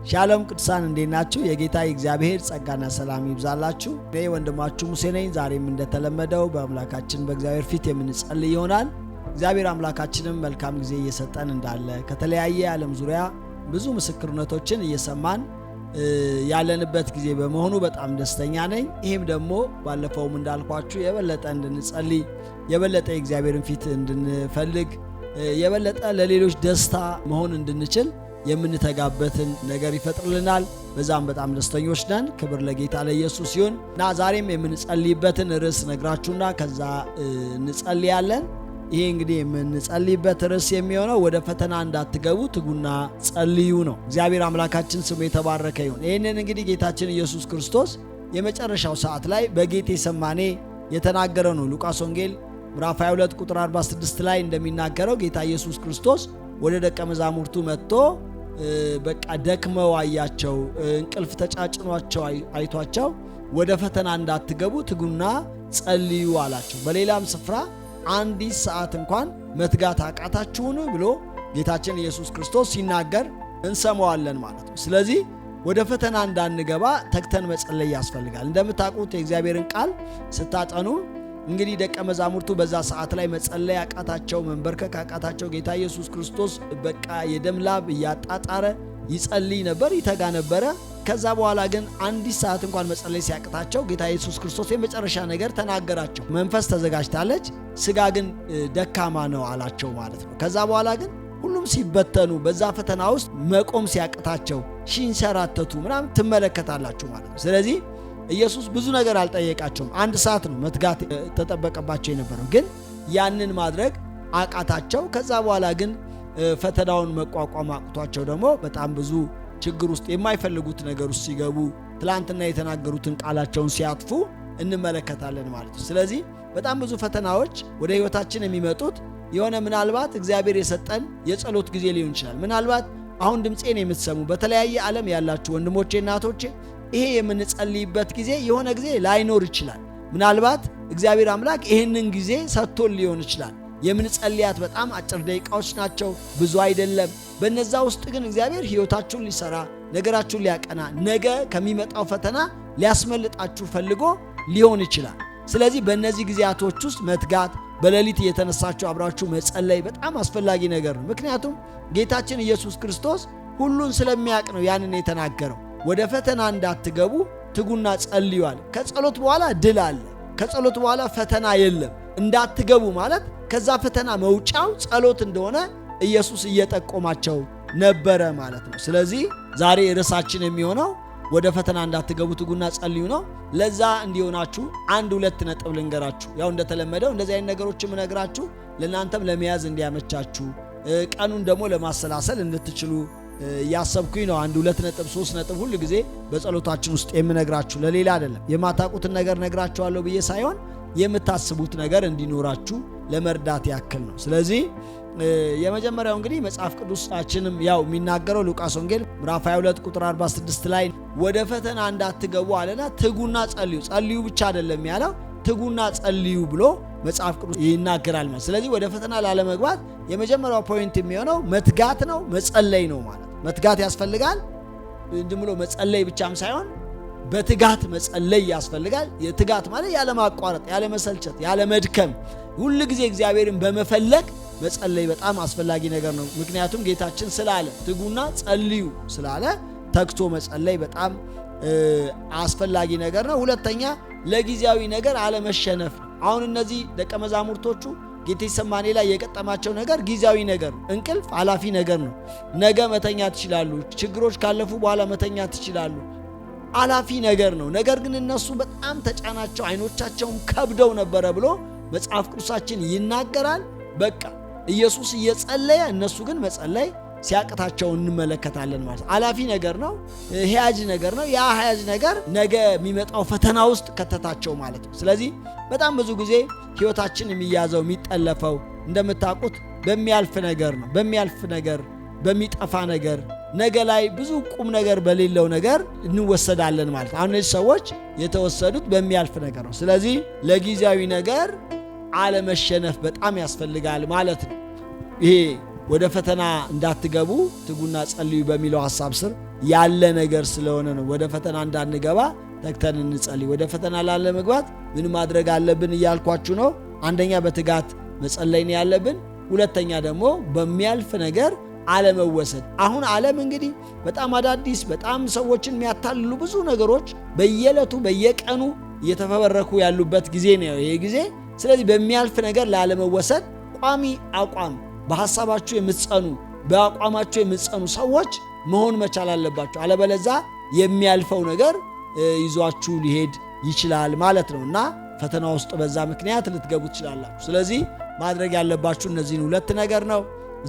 ሻሎም ቅዱሳን እንዴት ናችሁ? የጌታ እግዚአብሔር ጸጋና ሰላም ይብዛላችሁ። እኔ ወንድማችሁ ሙሴ ነኝ። ዛሬም እንደተለመደው በአምላካችን በእግዚአብሔር ፊት የምንጸልይ ይሆናል። እግዚአብሔር አምላካችንም መልካም ጊዜ እየሰጠን እንዳለ ከተለያየ ዓለም ዙሪያ ብዙ ምስክርነቶችን እየሰማን ያለንበት ጊዜ በመሆኑ በጣም ደስተኛ ነኝ። ይሄም ደግሞ ባለፈውም እንዳልኳችሁ የበለጠ እንድንጸልይ የበለጠ የእግዚአብሔርን ፊት እንድንፈልግ የበለጠ ለሌሎች ደስታ መሆን እንድንችል የምንተጋበትን ነገር ይፈጥርልናል። በዛም በጣም ደስተኞች ነን። ክብር ለጌታ ለኢየሱስ ይሁን እና ዛሬም የምንጸልይበትን ርዕስ ነግራችሁና ከዛ እንጸልያለን። ይሄ እንግዲህ የምንጸልይበት ርዕስ የሚሆነው ወደ ፈተና እንዳትገቡ ትጉና ጸልዩ ነው። እግዚአብሔር አምላካችን ስሙ የተባረከ ይሁን። ይህንን እንግዲህ ጌታችን ኢየሱስ ክርስቶስ የመጨረሻው ሰዓት ላይ በጌቴሰማኔ የተናገረ ነው። ሉቃስ ወንጌል ምዕራፍ 22 ቁጥር 46 ላይ እንደሚናገረው ጌታ ኢየሱስ ክርስቶስ ወደ ደቀ መዛሙርቱ መጥቶ በቃ ደክመው አያቸው፣ እንቅልፍ ተጫጭኗቸው አይቷቸው ወደ ፈተና እንዳትገቡ ትጉና ጸልዩ አላቸው። በሌላም ስፍራ አንዲት ሰዓት እንኳን መትጋት አቃታችሁን ብሎ ጌታችን ኢየሱስ ክርስቶስ ሲናገር እንሰማዋለን ማለት ነው። ስለዚህ ወደ ፈተና እንዳንገባ ተግተን መጸለይ ያስፈልጋል። እንደምታውቁት የእግዚአብሔርን ቃል ስታጠኑ እንግዲህ ደቀ መዛሙርቱ በዛ ሰዓት ላይ መጸለይ አቃታቸው፣ መንበርከክ አቃታቸው። ጌታ ኢየሱስ ክርስቶስ በቃ የደም ላብ እያጣጣረ ይጸልይ ነበር፣ ይተጋ ነበረ። ከዛ በኋላ ግን አንዲት ሰዓት እንኳን መጸለይ ሲያቅታቸው ጌታ ኢየሱስ ክርስቶስ የመጨረሻ ነገር ተናገራቸው። መንፈስ ተዘጋጅታለች፣ ስጋ ግን ደካማ ነው አላቸው ማለት ነው። ከዛ በኋላ ግን ሁሉም ሲበተኑ በዛ ፈተና ውስጥ መቆም ሲያቅታቸው ሲንሸራተቱ ምናምን ትመለከታላችሁ ማለት ነው። ስለዚህ ኢየሱስ ብዙ ነገር አልጠየቃቸውም። አንድ ሰዓት ነው መትጋት ተጠበቀባቸው የነበረው፣ ግን ያንን ማድረግ አቃታቸው። ከዛ በኋላ ግን ፈተናውን መቋቋም አቅቷቸው ደግሞ በጣም ብዙ ችግር ውስጥ የማይፈልጉት ነገር ውስጥ ሲገቡ ትላንትና የተናገሩትን ቃላቸውን ሲያጥፉ እንመለከታለን ማለት ነው። ስለዚህ በጣም ብዙ ፈተናዎች ወደ ሕይወታችን የሚመጡት የሆነ ምናልባት እግዚአብሔር የሰጠን የጸሎት ጊዜ ሊሆን ይችላል። ምናልባት አሁን ድምፄን የምትሰሙ በተለያየ ዓለም ያላችሁ ወንድሞቼ እናቶቼ ይሄ የምንጸልይበት ጊዜ የሆነ ጊዜ ላይኖር ይችላል። ምናልባት እግዚአብሔር አምላክ ይህንን ጊዜ ሰጥቶን ሊሆን ይችላል። የምንጸልያት በጣም አጭር ደቂቃዎች ናቸው፣ ብዙ አይደለም። በነዛ ውስጥ ግን እግዚአብሔር ሕይወታችሁን ሊሰራ ነገራችሁን ሊያቀና ነገ ከሚመጣው ፈተና ሊያስመልጣችሁ ፈልጎ ሊሆን ይችላል። ስለዚህ በእነዚህ ጊዜያቶች ውስጥ መትጋት፣ በሌሊት እየተነሳችሁ አብራችሁ መጸለይ በጣም አስፈላጊ ነገር ነው። ምክንያቱም ጌታችን ኢየሱስ ክርስቶስ ሁሉን ስለሚያውቅ ነው ያንን የተናገረው። ወደ ፈተና እንዳትገቡ ትጉና ጸልዩ አለ። ከጸሎት በኋላ ድል አለ። ከጸሎት በኋላ ፈተና የለም። እንዳትገቡ ማለት ከዛ ፈተና መውጫው ጸሎት እንደሆነ ኢየሱስ እየጠቆማቸው ነበረ ማለት ነው። ስለዚህ ዛሬ ርዕሳችን የሚሆነው ወደ ፈተና እንዳትገቡ ትጉና ጸልዩ ነው። ለዛ እንዲሆናችሁ አንድ ሁለት ነጥብ ልንገራችሁ። ያው እንደተለመደው እንደዚህ አይነት ነገሮችን ምነግራችሁ ለእናንተም ለመያዝ እንዲያመቻችሁ ቀኑን ደግሞ ለማሰላሰል እንድትችሉ ያሰብኩኝ ነው። አንድ ሁለት ነጥብ ሶስት ነጥብ ሁሉ ጊዜ በጸሎታችን ውስጥ የምነግራችሁ ለሌላ አይደለም። የማታውቁትን ነገር ነግራችኋለሁ ብዬ ሳይሆን የምታስቡት ነገር እንዲኖራችሁ ለመርዳት ያክል ነው። ስለዚህ የመጀመሪያው እንግዲህ መጽሐፍ ቅዱሳችንም ያው የሚናገረው ሉቃስ ወንጌል ምዕራፍ 22 ቁጥር 46 ላይ ወደ ፈተና እንዳትገቡ አለና ትጉና ጸልዩ። ጸልዩ ብቻ አይደለም ያለው ትጉና ጸልዩ ብሎ መጽሐፍ ቅዱስ ይናገራል ማለት። ስለዚህ ወደ ፈተና ላለመግባት የመጀመሪያው ፖይንት የሚሆነው መትጋት ነው፣ መጸለይ ነው ማለት። መትጋት ያስፈልጋል። እንዲህ ብሎ መጸለይ ብቻም ሳይሆን በትጋት መጸለይ ያስፈልጋል። የትጋት ማለት ያለ ማቋረጥ፣ ያለ መሰልቸት፣ ያለ መድከም ሁሉ ጊዜ እግዚአብሔርን በመፈለግ መጸለይ በጣም አስፈላጊ ነገር ነው። ምክንያቱም ጌታችን ስላለ ትጉና ጸልዩ ስላለ ተግቶ መጸለይ በጣም አስፈላጊ ነገር ነው። ሁለተኛ ለጊዜያዊ ነገር አለመሸነፍ ነው። አሁን እነዚህ ደቀ መዛሙርቶቹ ጌቴሰማኔ ላይ የገጠማቸው ነገር ጊዜያዊ ነገር ነው። እንቅልፍ ኃላፊ ነገር ነው። ነገ መተኛት ይችላሉ። ችግሮች ካለፉ በኋላ መተኛት ይችላሉ። ኃላፊ ነገር ነው። ነገር ግን እነሱ በጣም ተጫናቸው፣ አይኖቻቸውም ከብደው ነበረ ብሎ መጽሐፍ ቅዱሳችን ይናገራል። በቃ ኢየሱስ እየጸለየ እነሱ ግን መጸለይ ሲያቅታቸው እንመለከታለን ማለት ነው። ኃላፊ ነገር ነው፣ ሕያጅ ነገር ነው። ያ ሕያጅ ነገር ነገ የሚመጣው ፈተና ውስጥ ከተታቸው ማለት ነው። ስለዚህ በጣም ብዙ ጊዜ ሕይወታችን የሚያዘው የሚጠለፈው እንደምታውቁት በሚያልፍ ነገር ነው። በሚያልፍ ነገር፣ በሚጠፋ ነገር፣ ነገ ላይ ብዙ ቁም ነገር በሌለው ነገር እንወሰዳለን ማለት ነው። አሁን እነዚህ ሰዎች የተወሰዱት በሚያልፍ ነገር ነው። ስለዚህ ለጊዜያዊ ነገር አለመሸነፍ በጣም ያስፈልጋል ማለት ነው። ይሄ ወደ ፈተና እንዳትገቡ ትጉና ጸልዩ በሚለው ሐሳብ ስር ያለ ነገር ስለሆነ ነው። ወደ ፈተና እንዳንገባ ተግተን እንጸልይ። ወደ ፈተና ላለ መግባት ምን ማድረግ አለብን እያልኳችሁ ነው። አንደኛ በትጋት መጸለይ ነው ያለብን። ሁለተኛ ደግሞ በሚያልፍ ነገር አለመወሰድ። አሁን ዓለም እንግዲህ በጣም አዳዲስ በጣም ሰዎችን የሚያታልሉ ብዙ ነገሮች በየዕለቱ በየቀኑ እየተፈበረኩ ያሉበት ጊዜ ነው ይሄ ጊዜ። ስለዚህ በሚያልፍ ነገር ላለመወሰድ ቋሚ አቋም በሐሳባችሁ የምትጸኑ በአቋማችሁ የምትጸኑ ሰዎች መሆን መቻል አለባችሁ። አለበለዚያ የሚያልፈው ነገር ይዟችሁ ሊሄድ ይችላል ማለት ነው እና ፈተና ውስጥ በዛ ምክንያት ልትገቡ ትችላላችሁ። ስለዚህ ማድረግ ያለባችሁ እነዚህን ሁለት ነገር ነው።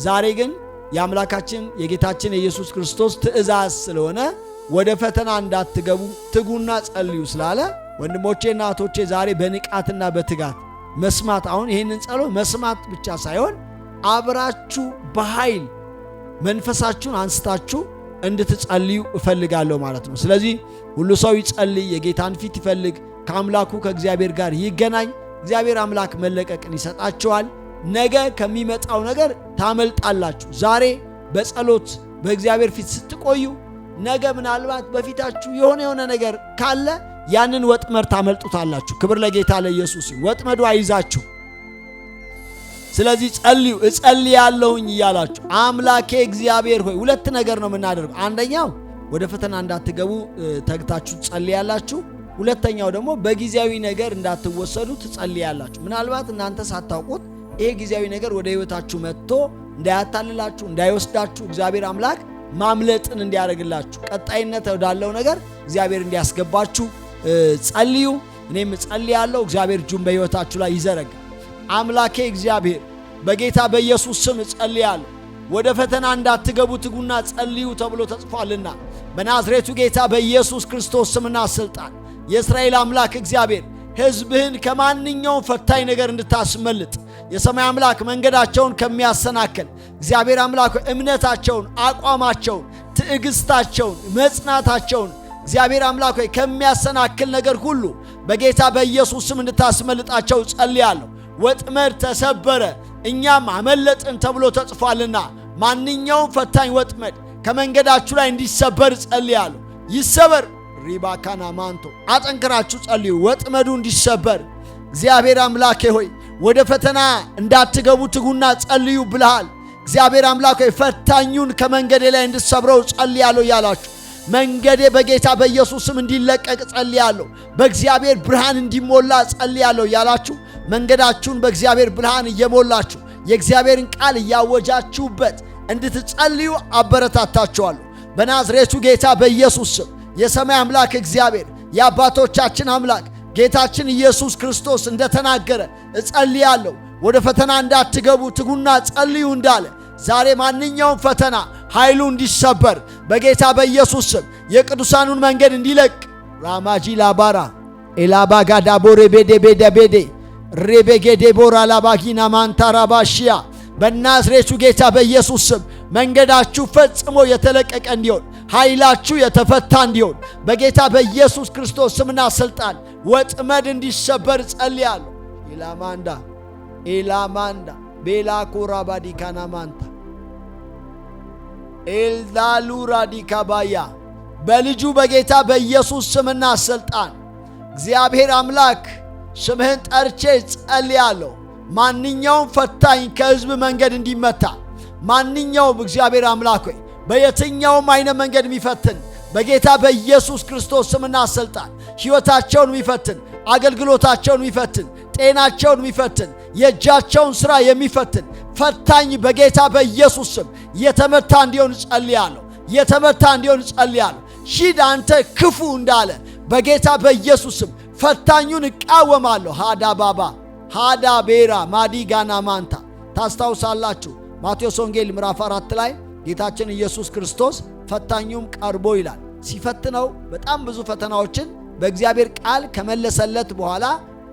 ዛሬ ግን የአምላካችን የጌታችን የኢየሱስ ክርስቶስ ትእዛዝ ስለሆነ ወደ ፈተና እንዳትገቡ ትጉና ጸልዩ ስላለ ወንድሞቼና እህቶቼ ዛሬ በንቃትና በትጋት መስማት፣ አሁን ይህንን ጸሎት መስማት ብቻ ሳይሆን አብራችሁ በኃይል መንፈሳችሁን አንስታችሁ እንድትጸልዩ እፈልጋለሁ ማለት ነው። ስለዚህ ሁሉ ሰው ይጸልይ፣ የጌታን ፊት ይፈልግ፣ ከአምላኩ ከእግዚአብሔር ጋር ይገናኝ። እግዚአብሔር አምላክ መለቀቅን ይሰጣችኋል። ነገ ከሚመጣው ነገር ታመልጣላችሁ። ዛሬ በጸሎት በእግዚአብሔር ፊት ስትቆዩ ነገ ምናልባት በፊታችሁ የሆነ ነገር ካለ ያንን ወጥመድ ታመልጡታላችሁ። ክብር ለጌታ ለኢየሱስ። ወጥመዱ አይዛችሁ። ስለዚህ ጸልዩ። እጸልያለሁኝ እያላችሁ አምላኬ እግዚአብሔር ሆይ፣ ሁለት ነገር ነው የምናደርገው። አንደኛው ወደ ፈተና እንዳትገቡ ተግታችሁ ትጸልያላችሁ። ሁለተኛው ደግሞ በጊዜያዊ ነገር እንዳትወሰዱ ትጸልያላችሁ። ምናልባት እናንተ ሳታውቁት ይሄ ጊዜያዊ ነገር ወደ ሕይወታችሁ መጥቶ እንዳያታልላችሁ እንዳይወስዳችሁ እግዚአብሔር አምላክ ማምለጥን እንዲያደርግላችሁ ቀጣይነት ወዳለው ነገር እግዚአብሔር እንዲያስገባችሁ ጸልዩ። እኔም ጸልያለሁ። እግዚአብሔር እጁን በሕይወታችሁ ላይ ይዘረጋ። አምላኬ እግዚአብሔር በጌታ በኢየሱስ ስም ጸልያለሁ። ወደ ፈተና እንዳትገቡ ትጉና ጸልዩ ተብሎ ተጽፏልና በናዝሬቱ ጌታ በኢየሱስ ክርስቶስ ስምና ስልጣን የእስራኤል አምላክ እግዚአብሔር ሕዝብህን ከማንኛውም ፈታኝ ነገር እንድታስመልጥ የሰማይ አምላክ መንገዳቸውን ከሚያሰናክል እግዚአብሔር አምላክ እምነታቸውን፣ አቋማቸውን፣ ትዕግስታቸውን፣ መጽናታቸውን እግዚአብሔር አምላክ ከሚያሰናክል ነገር ሁሉ በጌታ በኢየሱስ ስም እንድታስመልጣቸው ጸልያለሁ። ወጥመድ ተሰበረ እኛም አመለጥን ተብሎ ተጽፏልና ማንኛውም ፈታኝ ወጥመድ ከመንገዳችሁ ላይ እንዲሰበር ጸልያለሁ። ይሰበር። ሪባካና ማንቶ አጠንክራችሁ ጸልዩ። ወጥመዱ እንዲሰበር እግዚአብሔር አምላኬ ሆይ ወደ ፈተና እንዳትገቡ ትጉና ጸልዩ ብለሃል። እግዚአብሔር አምላኬ ፈታኙን ከመንገዴ ላይ እንድሰብረው ጸልያለሁ ያላችሁ መንገዴ በጌታ በኢየሱስ ስም እንዲለቀቅ ጸልያለሁ። በእግዚአብሔር ብርሃን እንዲሞላ ጸልያለሁ ያላችሁ መንገዳችሁን በእግዚአብሔር ብርሃን እየሞላችሁ የእግዚአብሔርን ቃል እያወጃችሁበት እንድትጸልዩ አበረታታችኋለሁ። በናዝሬቱ ጌታ በኢየሱስ ስም የሰማይ አምላክ እግዚአብሔር የአባቶቻችን አምላክ ጌታችን ኢየሱስ ክርስቶስ እንደተናገረ እጸልያለሁ። ወደ ፈተና እንዳትገቡ ትጉና ጸልዩ እንዳለ ዛሬ ማንኛውም ፈተና ኃይሉ እንዲሰበር በጌታ በኢየሱስ ስም የቅዱሳኑን መንገድ እንዲለቅ ራማጂ ላባራ ኤላባጋዳ ቦሬ ቤዴ ቤደ ቤዴ ሬቤጌዴ ቦራ ላባጊና ማንታራባሽያ በናዝሬቱ ጌታ በኢየሱስ ስም መንገዳችሁ ፈጽሞ የተለቀቀ እንዲሆን ኃይላችሁ የተፈታ እንዲሆን በጌታ በኢየሱስ ክርስቶስ ስምና ስልጣን ወጥመድ እንዲሰበር ጸልያለሁ። ኢላማንዳ ቤላኮራ ባዲካና ማንታ ኤልዳሉራ ዲካባያ በልጁ በጌታ በኢየሱስ ስምና ስልጣን እግዚአብሔር አምላክ ስምህን ጠርቼ ጸልያለሁ። ማንኛውም ፈታኝ ከሕዝብ መንገድ እንዲመታ ማንኛውም እግዚአብሔር አምላክ ሆይ በየትኛውም አይነት መንገድ የሚፈትን በጌታ በኢየሱስ ክርስቶስ ስምና ስልጣን ሕይወታቸውን የሚፈትን አገልግሎታቸውን የሚፈትን ጤናቸውን የሚፈትን የእጃቸውን ሥራ የሚፈትን ፈታኝ በጌታ በኢየሱስ ስም የተመታ እንዲሆን ጸልያለሁ። የተመታ እንዲሆን ጸልያለሁ። ሂድ አንተ ክፉ እንዳለ በጌታ በኢየሱስ ስም ፈታኙን እቃወማለሁ። ሃዳ ባባ ሃዳ ቤራ ማዲጋና ማንታ ታስታውሳላችሁ። ማቴዎስ ወንጌል ምዕራፍ 4 ላይ ጌታችን ኢየሱስ ክርስቶስ ፈታኙም ቀርቦ ይላል ሲፈትነው በጣም ብዙ ፈተናዎችን በእግዚአብሔር ቃል ከመለሰለት በኋላ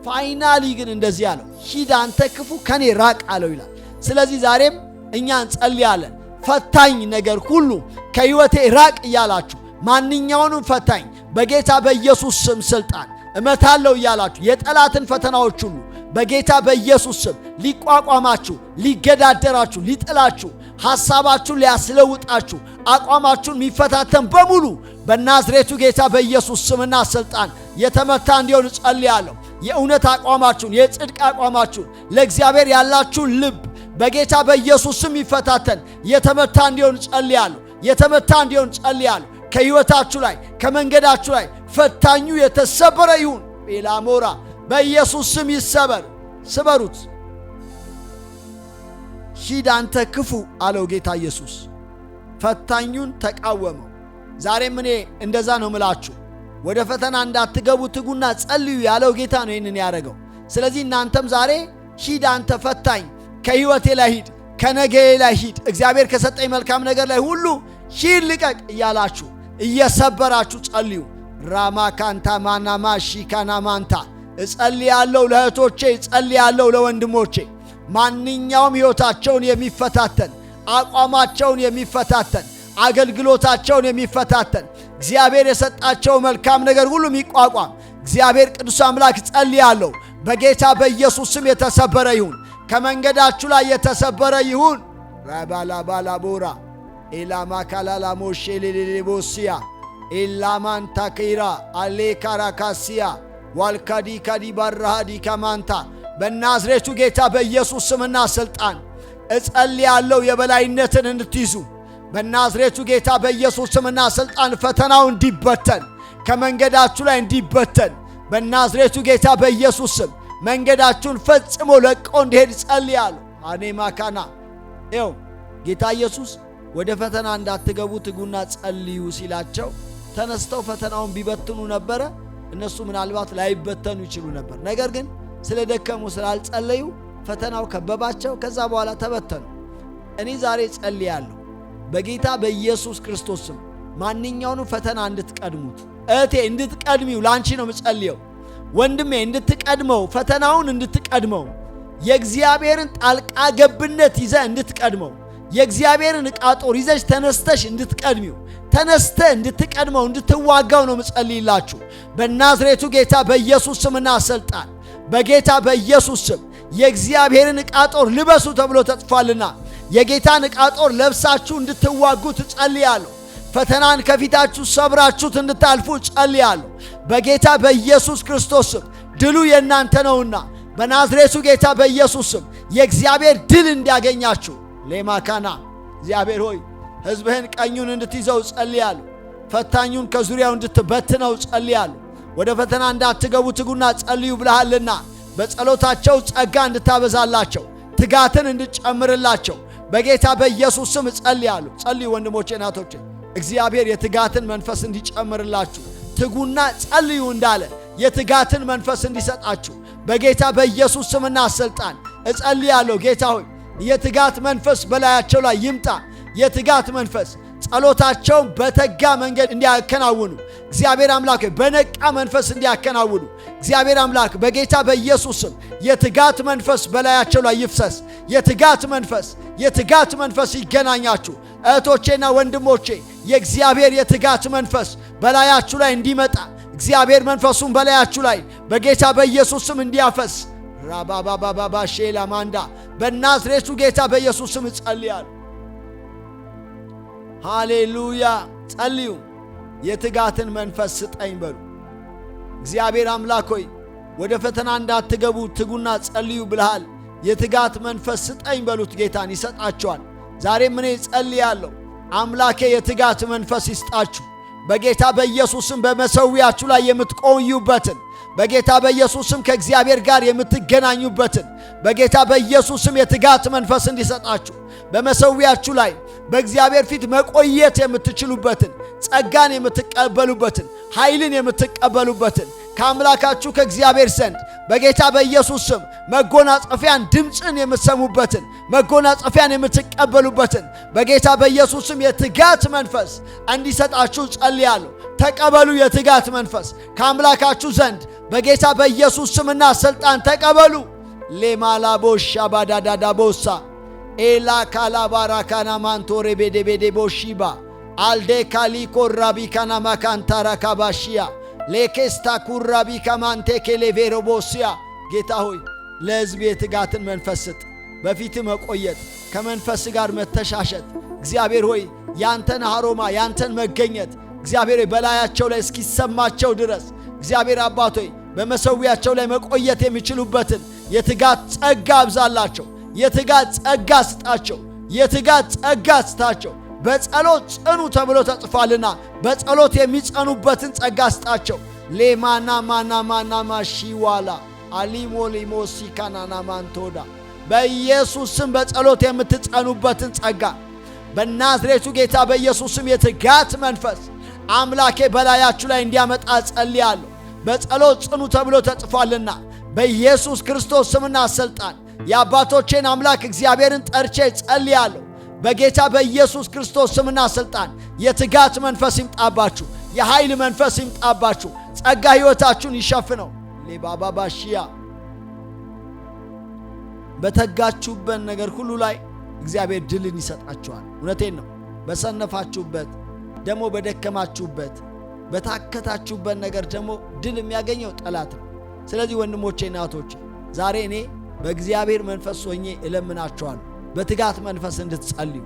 ፋይናሊ ግን እንደዚህ አለው፣ ሂድ አንተ ክፉ ከኔ ራቅ አለው ይላል። ስለዚህ ዛሬም እኛ እንጸልያለን፣ ፈታኝ ነገር ሁሉ ከሕይወቴ ራቅ እያላችሁ ማንኛውንም ፈታኝ በጌታ በኢየሱስ ስም ስልጣን እመታለሁ እያላችሁ የጠላትን ፈተናዎች ሁሉ በጌታ በኢየሱስ ስም ሊቋቋማችሁ፣ ሊገዳደራችሁ፣ ሊጥላችሁ ሐሳባችሁን ሊያስለውጣችሁ አቋማችሁን የሚፈታተን በሙሉ በናዝሬቱ ጌታ በኢየሱስ ስምና ሥልጣን የተመታ እንዲሆን ጸልያለሁ። የእውነት አቋማችሁን፣ የጽድቅ አቋማችሁን፣ ለእግዚአብሔር ያላችሁን ልብ በጌታ በኢየሱስ ስም ይፈታተን የተመታ እንዲሆን ጸልያለሁ። የተመታ እንዲሆን ጸልያለሁ። ከሕይወታችሁ ላይ ከመንገዳችሁ ላይ ፈታኙ የተሰበረ ይሁን። ቤላሞራ በኢየሱስ ስም ይሰበር። ስበሩት። ሂድ አንተ ክፉ አለው ጌታ ኢየሱስ። ፈታኙን ተቃወመው። ዛሬም እኔ እንደዛ ነው ምላችሁ። ወደ ፈተና እንዳትገቡ ትጉና ጸልዩ ያለው ጌታ ነው ይህንን ያደረገው። ስለዚህ እናንተም ዛሬ ሂድ አንተ ፈታኝ፣ ከሕይወቴ ላይ ሂድ፣ ከነገዬ ላይ ሂድ፣ እግዚአብሔር ከሰጠኝ መልካም ነገር ላይ ሁሉ ሂድ ልቀቅ እያላችሁ እየሰበራችሁ ጸልዩ። ራማካንታ ማናማ ሺካና ማንታ እጸልያለሁ ለእህቶቼ፣ እጸልያለሁ ለወንድሞቼ። ማንኛውም ሕይወታቸውን የሚፈታተን አቋማቸውን የሚፈታተን አገልግሎታቸውን የሚፈታተን እግዚአብሔር የሰጣቸው መልካም ነገር ሁሉ የሚቋቋም እግዚአብሔር ቅዱስ አምላክ ጸልያለሁ በጌታ በኢየሱስ ስም የተሰበረ ይሁን። ከመንገዳችሁ ላይ የተሰበረ ይሁን። ራባላባላቦራ ኤላማካላላ ሞሼሌሌቦሲያ ኤላማንታኪራ አሌካራካሲያ ዋልካዲ ካዲ ባራሃዲ ካማንታ በናዝሬቱ ጌታ በኢየሱስ ስምና ሥልጣን እጸልያለሁ የበላይነትን እንድትይዙ። በናዝሬቱ ጌታ በኢየሱስ ስምና ሥልጣን ፈተናው እንዲበተን ከመንገዳችሁ ላይ እንዲበተን በናዝሬቱ ጌታ በኢየሱስ ስም መንገዳችሁን ፈጽሞ ለቆ እንዲሄድ ጸልያለሁ። አኔማካና ይኸው ጌታ ኢየሱስ ወደ ፈተና እንዳትገቡ ትጉና ጸልዩ ሲላቸው ተነስተው ፈተናውን ቢበትኑ ነበረ። እነሱ ምናልባት ላይበተኑ ይችሉ ነበር። ነገር ግን ስለደከሙ ስላልጸለዩ ፈተናው ከበባቸው። ከዛ በኋላ ተበተኑ። እኔ ዛሬ ጸልያለሁ በጌታ በኢየሱስ ክርስቶስ ስም ማንኛውንም ፈተና እንድትቀድሙት። እህቴ እንድትቀድሚው ላንቺ ነው የምጸልየው። ወንድሜ እንድትቀድመው፣ ፈተናውን እንድትቀድመው፣ የእግዚአብሔርን ጣልቃ ገብነት ይዘ እንድትቀድመው፣ የእግዚአብሔርን ዕቃ ጦር ይዘሽ ተነስተሽ እንድትቀድሚው፣ ተነስተ እንድትቀድመው፣ እንድትዋጋው ነው የምጸልይላችሁ በናዝሬቱ ጌታ በኢየሱስ ስምና ሥልጣን። በጌታ በኢየሱስ ስም የእግዚአብሔርን ዕቃ ጦር ልበሱ ተብሎ ተጽፏልና የጌታን ዕቃ ጦር ለብሳችሁ እንድትዋጉ ትጸልያለሁ። ፈተናን ከፊታችሁ ሰብራችሁት እንድታልፉ ጸልያለሁ በጌታ በኢየሱስ ክርስቶስ ስም። ድሉ የእናንተ ነውና በናዝሬቱ ጌታ በኢየሱስ ስም የእግዚአብሔር ድል እንዲያገኛችሁ ሌማካና እግዚአብሔር ሆይ ሕዝብህን ቀኙን እንድትይዘው ጸልያለሁ። ፈታኙን ከዙሪያው እንድትበትነው ጸልያለሁ። ወደ ፈተና እንዳትገቡ ትጉና ጸልዩ ብለሃልና በጸሎታቸው ጸጋ እንድታበዛላቸው፣ ትጋትን እንድጨምርላቸው በጌታ በኢየሱስ ስም ጸልያለሁ። ጸልዩ ወንድሞቼ እናቶቼ፣ እግዚአብሔር የትጋትን መንፈስ እንዲጨምርላችሁ ትጉና ጸልዩ እንዳለ የትጋትን መንፈስ እንዲሰጣችሁ በጌታ በኢየሱስ ስምና ሥልጣን እጸልያለሁ። ጌታ ሆይ የትጋት መንፈስ በላያቸው ላይ ይምጣ። የትጋት መንፈስ ጸሎታቸውን በተጋ መንገድ እንዲያከናውኑ እግዚአብሔር አምላክ በነቃ መንፈስ እንዲያከናውኑ እግዚአብሔር አምላክ በጌታ በኢየሱስ ስም የትጋት መንፈስ በላያቸው ላይ ይፍሰስ። የትጋት መንፈስ ይገናኛችሁ። እህቶቼና ወንድሞቼ የእግዚአብሔር የትጋት መንፈስ በላያችሁ ላይ እንዲመጣ እግዚአብሔር መንፈሱን በላያችሁ ላይ በጌታ በኢየሱስ ስም እንዲያፈስ ራባባባባ ሼላ ማንዳ በናዝሬቱ ጌታ በኢየሱስ ስም ጸልያለሁ። ሃሌሉያ። ጸልዩ። የትጋትን መንፈስ ስጠኝ በሉ። እግዚአብሔር አምላክ ሆይ ወደ ፈተና እንዳትገቡ ትጉና ጸልዩ ብለሃል። የትጋት መንፈስ ስጠኝ በሉት። ጌታን ይሰጣቸዋል። ዛሬም እኔ ጸልያለሁ አምላኬ የትጋት መንፈስ ይስጣችሁ። በጌታ በኢየሱስም በመሠዊያችሁ ላይ የምትቆዩበትን በጌታ በኢየሱስም ከእግዚአብሔር ጋር የምትገናኙበትን በጌታ በኢየሱስም የትጋት መንፈስ እንዲሰጣችሁ በመሠዊያችሁ ላይ በእግዚአብሔር ፊት መቆየት የምትችሉበትን ጸጋን የምትቀበሉበትን ኃይልን የምትቀበሉበትን ከአምላካችሁ ከእግዚአብሔር ዘንድ በጌታ በኢየሱስ ስም መጎናጸፊያን ድምፅን የምትሰሙበትን መጎናጸፊያን የምትቀበሉበትን በጌታ በኢየሱስ ስም የትጋት መንፈስ እንዲሰጣችሁ ጸልያለሁ። ተቀበሉ። የትጋት መንፈስ ከአምላካችሁ ዘንድ በጌታ በኢየሱስ ስምና ሥልጣን ተቀበሉ። ሌማላቦሻ ባዳዳዳቦሳ ኤላ ካላባራካና ማንቶሬ ቤዴቤዴ ቦሺባ አልዴ ካሊ ኮራቢ ካና ማካንታራ ካባሺያ ሌኬስታ ኩራቢ ካማንቴ ኬሌቬሮቦሲያ ጌታ ሆይ ለሕዝብ የትጋትን መንፈስ ስጥ። በፊት መቆየት፣ ከመንፈስ ጋር መተሻሸት። እግዚአብሔር ሆይ ያንተን አሮማ ያንተን መገኘት እግዚአብሔር በላያቸው ላይ እስኪሰማቸው ድረስ እግዚአብሔር አባት ሆይ በመሰዊያቸው ላይ መቆየት የሚችሉበትን የትጋት ጸጋ አብዛላቸው። የትጋት ጸጋ ስጣቸው። የትጋት ጸጋ ስጣቸው። በጸሎት ጽኑ ተብሎ ተጽፏልና በጸሎት የሚጸኑበትን ጸጋ ስጣቸው። ሌማና ማና ማሺዋላ አሊሞ ሊሞሲ ካናና ማንቶዳ በኢየሱስ ስም በጸሎት የምትጸኑበትን ጸጋ በናዝሬቱ ጌታ በኢየሱስ ስም የትጋት መንፈስ አምላኬ በላያችሁ ላይ እንዲያመጣ ጸልያለሁ። በጸሎት ጽኑ ተብሎ ተጽፏልና በኢየሱስ ክርስቶስ ስምና ሥልጣን የአባቶቼን አምላክ እግዚአብሔርን ጠርቼ ጸልያለሁ። በጌታ በኢየሱስ ክርስቶስ ስምና ሥልጣን የትጋት መንፈስ ይምጣባችሁ። የኃይል መንፈስ ይምጣባችሁ። ጸጋ ሕይወታችሁን ይሸፍነው። ሌባባባሺያ በተጋችሁበት ነገር ሁሉ ላይ እግዚአብሔር ድልን ይሰጣችኋል። እውነቴን ነው። በሰነፋችሁበት ደግሞ በደከማችሁበት በታከታችሁበት ነገር ደግሞ ድል የሚያገኘው ጠላት ነው። ስለዚህ ወንድሞቼ እናቶቼ ዛሬ እኔ በእግዚአብሔር መንፈስ ሆኜ እለምናችኋለሁ በትጋት መንፈስ እንድትጸልዩ።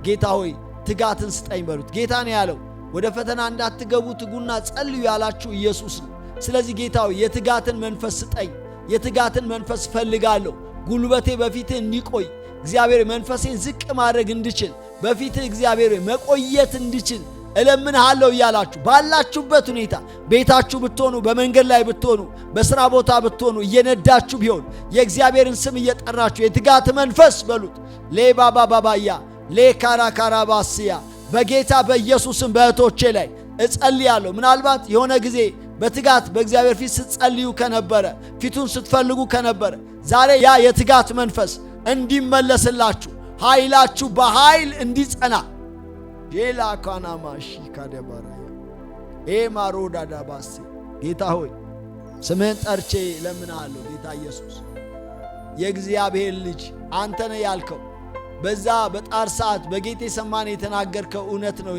ጌታ ሆይ ትጋትን ስጠኝ በሉት። ጌታ ነው ያለው ወደ ፈተና እንዳትገቡ ትጉና ጸልዩ ያላችሁ ኢየሱስ ነው። ስለዚህ ጌታ ሆይ የትጋትን መንፈስ ስጠኝ። የትጋትን መንፈስ ፈልጋለሁ። ጉልበቴ በፊትህ እንዲቆይ እግዚአብሔር መንፈሴን ዝቅ ማድረግ እንድችል በፊትህ እግዚአብሔር መቆየት እንድችል እለምንሃለሁ እያላችሁ ባላችሁበት ሁኔታ ቤታችሁ ብትሆኑ፣ በመንገድ ላይ ብትሆኑ፣ በሥራ ቦታ ብትሆኑ፣ እየነዳችሁ ቢሆን የእግዚአብሔርን ስም እየጠራችሁ የትጋት መንፈስ በሉት። ሌባባባባያ ሌካራካራባስያ በጌታ በኢየሱስም በእህቶቼ ላይ እጸልያለሁ። ምናልባት የሆነ ጊዜ በትጋት በእግዚአብሔር ፊት ስትጸልዩ ከነበረ፣ ፊቱን ስትፈልጉ ከነበረ ዛሬ ያ የትጋት መንፈስ እንዲመለስላችሁ ኃይላችሁ በኃይል እንዲጸና ጄላ ካናማሺ ካደባራያ ኤማሮዳዳባሲ ጌታ ሆይ ስምህን ጠርቼ ለምንሃለሁ። ጌታ ኢየሱስ የእግዚአብሔር ልጅ አንተ ነህ ያልከው በዛ በጣር ሰዓት በጌቴ ሰማኔ የተናገርከው እውነት ነው።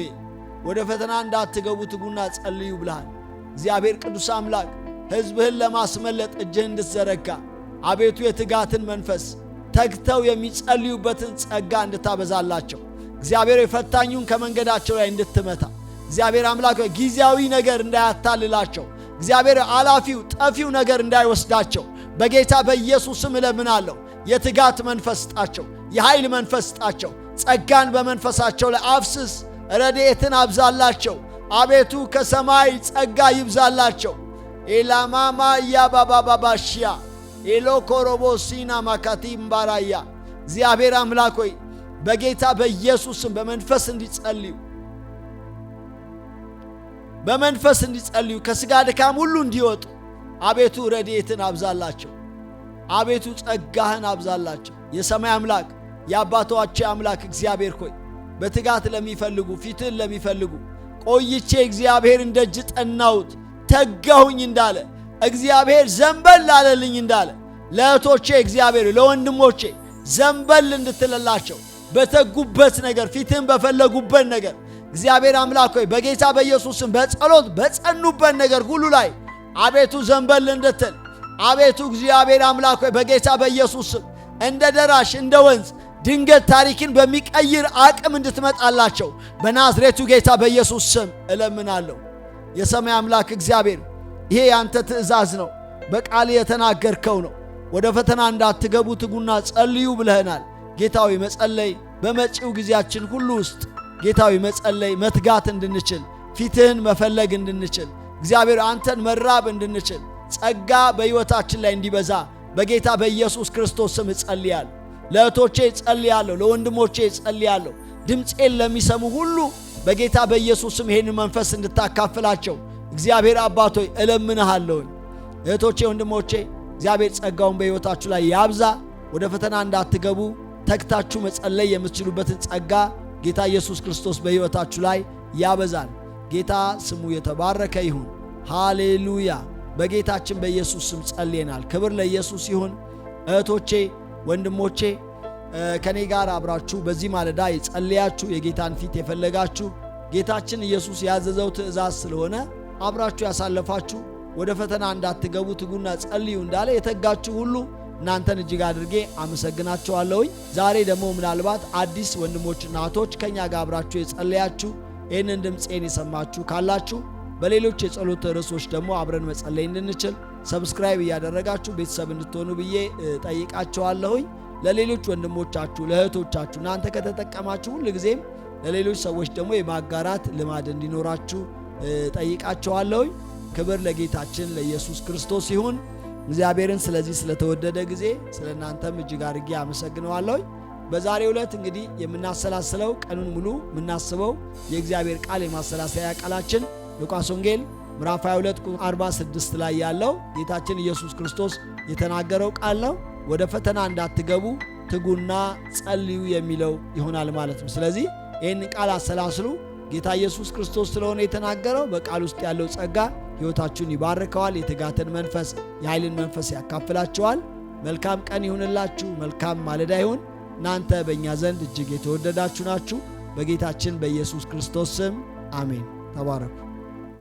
ወደ ፈተና እንዳትገቡ ትጉና ጸልዩ ብለሃል። እግዚአብሔር ቅዱስ አምላክ ሕዝብህን ለማስመለጥ እጅህን እንድትዘረጋ አቤቱ የትጋትን መንፈስ ተግተው የሚጸልዩበትን ጸጋ እንድታበዛላቸው እግዚአብሔር የፈታኙን ከመንገዳቸው ላይ እንድትመታ እግዚአብሔር አምላክ ጊዜያዊ ነገር እንዳያታልላቸው እግዚአብሔር አላፊው ጠፊው ነገር እንዳይወስዳቸው በጌታ በኢየሱስ ስም እለምናለሁ። የትጋት መንፈስ ስጣቸው። የኃይል መንፈስ ስጣቸው። ጸጋን በመንፈሳቸው ላይ አፍስስ። ረድኤትን አብዛላቸው። አቤቱ ከሰማይ ጸጋ ይብዛላቸው። ኤላማማ ያባባባባሽያ ኤሎኮሮቦሲና ማካቲም ባራያ እግዚአብሔር አምላክ ሆይ በጌታ በኢየሱስም በመንፈስ እንዲጸልዩ ከሥጋ ድካም ሁሉ እንዲወጡ አቤቱ ረድኤትን አብዛላቸው። አቤቱ ጸጋህን አብዛላቸው። የሰማይ አምላክ የአባቶቼ አምላክ እግዚአብሔር ሆይ በትጋት ለሚፈልጉ ፊትህን ለሚፈልጉ ቆይቼ እግዚአብሔር እንደጅ ጠናሁት ተጋሁኝ እንዳለ እግዚአብሔር ዘንበል አለልኝ እንዳለ ለእህቶቼ እግዚአብሔር ለወንድሞቼ ዘንበል እንድትለላቸው በተጉበት ነገር ፊትህን በፈለጉበት ነገር እግዚአብሔር አምላክ ሆይ በጌታ በኢየሱስም በጸሎት በጸኑበት ነገር ሁሉ ላይ አቤቱ ዘንበል እንድትል አቤቱ እግዚአብሔር አምላክ ሆይ በጌታ በኢየሱስም እንደ ደራሽ እንደ ወንዝ ድንገት ታሪክን በሚቀይር አቅም እንድትመጣላቸው በናዝሬቱ ጌታ በኢየሱስ ስም እለምናለሁ። የሰማይ አምላክ እግዚአብሔር ይሄ ያንተ ትእዛዝ ነው። በቃል የተናገርከው ነው። ወደ ፈተና እንዳትገቡ ትጉና ጸልዩ ብለህናል። ጌታዊ መጸለይ በመጪው ጊዜያችን ሁሉ ውስጥ ጌታዊ መጸለይ መትጋት እንድንችል ፊትህን መፈለግ እንድንችል እግዚአብሔር አንተን መራብ እንድንችል ጸጋ በሕይወታችን ላይ እንዲበዛ በጌታ በኢየሱስ ክርስቶስ ስም እጸልያለሁ። ለእህቶቼ እጸልያለሁ። ለወንድሞቼ እጸልያለሁ። ድምፄን ለሚሰሙ ሁሉ በጌታ በኢየሱስ ስም ይህን መንፈስ እንድታካፍላቸው እግዚአብሔር አባቶይ እለምንሃለሁ። እህቶቼ ወንድሞቼ እግዚአብሔር ጸጋውን በሕይወታችሁ ላይ ያብዛ። ወደ ፈተና እንዳትገቡ ተግታችሁ መጸለይ የምትችሉበትን ጸጋ ጌታ ኢየሱስ ክርስቶስ በሕይወታችሁ ላይ ያበዛል። ጌታ ስሙ የተባረከ ይሁን። ሃሌሉያ። በጌታችን በኢየሱስ ስም ጸልየናል። ክብር ለኢየሱስ ይሁን። እህቶቼ ወንድሞቼ ከኔ ጋር አብራችሁ በዚህ ማለዳ የጸለያችሁ የጌታን ፊት የፈለጋችሁ ጌታችን ኢየሱስ ያዘዘው ትእዛዝ ስለሆነ አብራችሁ ያሳለፋችሁ ወደ ፈተና እንዳትገቡ ትጉና ጸልዩ እንዳለ የተጋችሁ ሁሉ እናንተን እጅግ አድርጌ አመሰግናችኋለሁኝ። ዛሬ ደግሞ ምናልባት አዲስ ወንድሞችና እህቶች ከኛ ጋር አብራችሁ የጸለያችሁ ይህንን ድምፄን የሰማችሁ ካላችሁ በሌሎች የጸሎት ርዕሶች ደግሞ አብረን መጸለይ እንድንችል ሰብስክራይብ እያደረጋችሁ ቤተሰብ እንድትሆኑ ብዬ ጠይቃችኋለሁኝ። ለሌሎች ወንድሞቻችሁ ለእህቶቻችሁ እናንተ ከተጠቀማችሁ ሁልጊዜም ለሌሎች ሰዎች ደግሞ የማጋራት ልማድ እንዲኖራችሁ ጠይቃችኋለሁኝ። ክብር ለጌታችን ለኢየሱስ ክርስቶስ ይሁን። እግዚአብሔርን ስለዚህ ስለተወደደ ጊዜ ስለ እናንተም እጅግ አድርጌ አመሰግነዋለሁ። በዛሬው ዕለት እንግዲህ የምናሰላስለው ቀኑን ሙሉ የምናስበው የእግዚአብሔር ቃል የማሰላሰያ ቃላችን ሉቃስ ወንጌል ምዕራፍ 22 ቁጥር 46 ላይ ያለው ጌታችን ኢየሱስ ክርስቶስ የተናገረው ቃል ነው። ወደ ፈተና እንዳትገቡ ትጉና ጸልዩ የሚለው ይሆናል ማለት ነው። ስለዚህ ይህን ቃል አሰላስሉ። ጌታ ኢየሱስ ክርስቶስ ስለሆነ የተናገረው በቃል ውስጥ ያለው ጸጋ ሕይወታችሁን ይባርከዋል። የትጋትን መንፈስ የኃይልን መንፈስ ያካፍላችኋል። መልካም ቀን ይሁንላችሁ። መልካም ማለዳ ይሁን። እናንተ በእኛ ዘንድ እጅግ የተወደዳችሁ ናችሁ። በጌታችን በኢየሱስ ክርስቶስ ስም አሜን። ተባረኩ።